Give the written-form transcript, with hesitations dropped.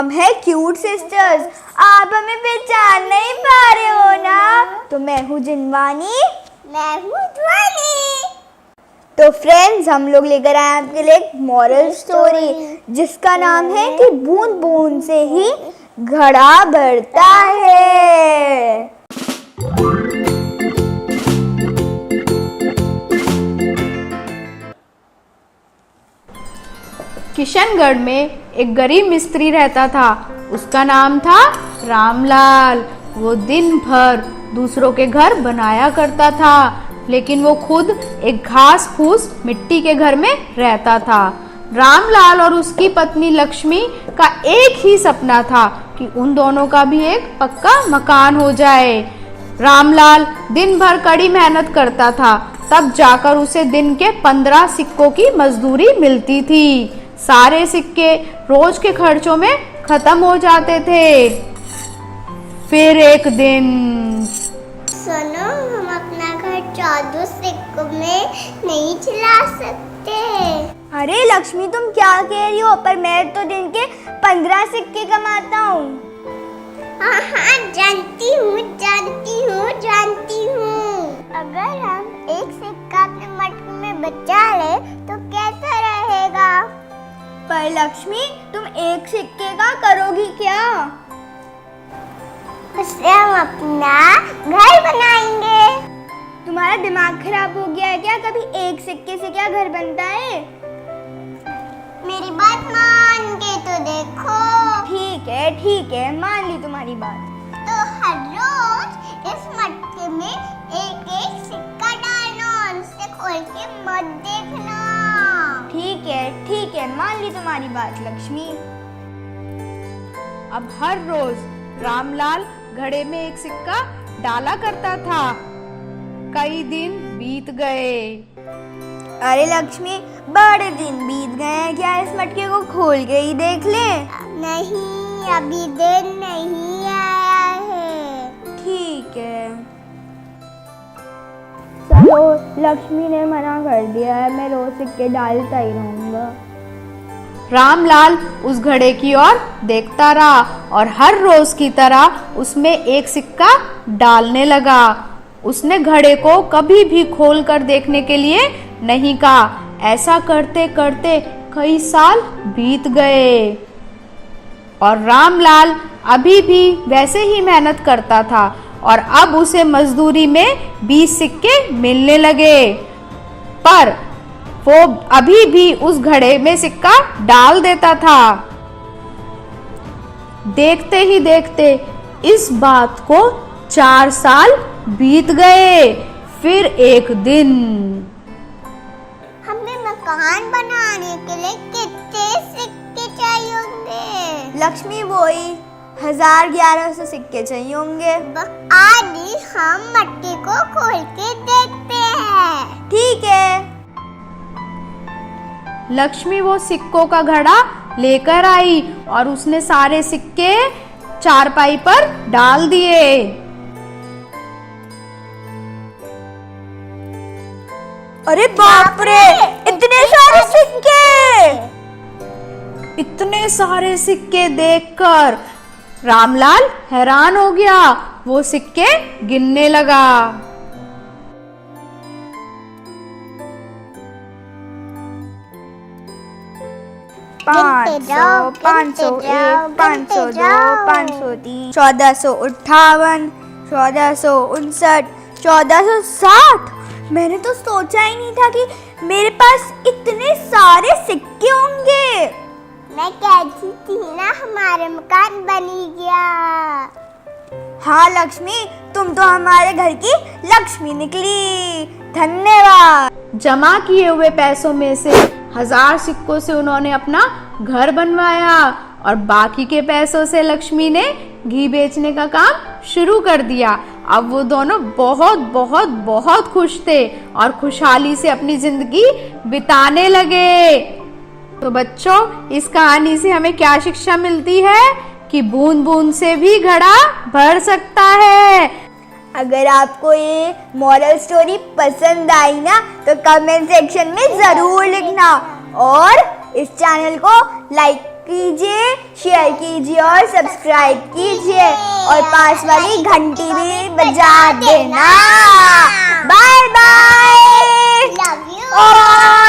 हम हैं cute sisters. आप हमें पहचान नहीं पा रहे हो ना? तो मैं हूँ जिनवानी। मैं हूँ ध्वनि। तो फ्रेंड्स, हम लोग लेकर आए आपके लिए एक मॉरल स्टोरी जिसका नाम है कि बूंद बूंद से ही घड़ा भरता है। किशनगढ़ में एक गरीब मिस्त्री रहता था। उसका नाम था रामलाल। वो दिन भर दूसरों के घर बनाया करता था, लेकिन वो खुद एक घास फूस मिट्टी के घर में रहता था। रामलाल और उसकी पत्नी लक्ष्मी का एक ही सपना था कि उन दोनों का भी एक पक्का मकान हो जाए। रामलाल दिन भर कड़ी मेहनत करता था, तब जाकर उसे दिन के 15 सिक्कों की मजदूरी मिलती थी। सारे सिक्के रोज के खर्चों में खत्म हो जाते थे। फिर एक दिन, सुनो, हम अपना घर 14 सिक्कों में नहीं चला सकते। अरे लक्ष्मी, तुम क्या कह रही हो? पर मैं तो दिन के 15 सिक्के कमाता हूँ। हाँ हाँ, जानती हूँ। अगर हम एक सिक्का अपने मटके में बचा ले तो कैसा रहेगा? पर लक्ष्मी, तुम एक सिक्के का करोगी क्या? उससे हम अपना घर बनाएंगे। तुम्हारा दिमाग खराब हो गया है क्या? कभी एक सिक्के से क्या घर बनता है? मेरी बात मान के तो देखो। ठीक है, मान ली तुम्हारी बात। तो हर रोज इस मटके में एक एक सिक्का डालना और उसे खोल के मत देखना। ठीक है, मान ली तुम्हारी बात लक्ष्मी। अब हर रोज रामलाल घड़े में एक सिक्का डाला करता था। कई दिन बीत गए। अरे लक्ष्मी, बड़े दिन बीत गए हैं, क्या इस मटके को खोल के ही देख लें? नहीं, अभी दिन नहीं आया है। ठीक है, चलो, लक्ष्मी ने मना कर दिया है, मैं रोज सिक्के डालता ही रहूंगा। रामलाल उस घड़े की ओर देखता रहा और हर रोज की तरह उसमें एक सिक्का डालने लगा। उसने घड़े को कभी भी खोल कर देखने के लिए नहीं कहा। ऐसा करते करते कई साल बीत गए और रामलाल अभी भी वैसे ही मेहनत करता था और अब उसे मजदूरी में 20 सिक्के मिलने लगे। पर वो अभी भी उस घड़े में सिक्का डाल देता था। देखते ही देखते इस बात को 4 साल बीत गए। फिर एक दिन, हमें मकान बनाने के लिए कितने सिक्के चाहिए होंगे? लक्ष्मी, वही 1100 सिक्के चाहिए होंगे। आदि हम मटके को खोल के देखते हैं। ठीक है। लक्ष्मी वो सिक्कों का घड़ा लेकर आई और उसने सारे सिक्के चारपाई पर डाल दिए। अरे बाप रे, इतने सारे सिक्के! इतने सारे सिक्के देखकर रामलाल हैरान हो गया। वो सिक्के गिनने लगा। 500, 501, 502, 503, 1458, 1459, 1460। मैंने तो सोचा ही नहीं था कि मेरे पास इतने सारे सिक्के होंगे। मैं कहती थी ना, हमारा मकान बनी गया। हाँ लक्ष्मी, तुम तो हमारे घर की लक्ष्मी निकली। धन्यवाद। जमा किए हुए पैसों में से 1000 सिक्कों से उन्होंने अपना घर बनवाया और बाकी के पैसों से लक्ष्मी ने घी बेचने का काम शुरू कर दिया। अब वो दोनों बहुत बहुत बहुत खुश थे और खुशहाली से अपनी जिंदगी बिताने लगे। तो बच्चों, इस कहानी से हमें क्या शिक्षा मिलती है? कि बूंद बूंद से भी घड़ा भर सकता है। अगर आपको ये मॉरल स्टोरी पसंद आई ना, तो कमेंट सेक्शन में जरूर लिखना और इस चैनल को लाइक कीजिए, शेयर कीजिए और सब्सक्राइब कीजिए और पास वाली घंटी भी बजा देना। Bye bye. Love you.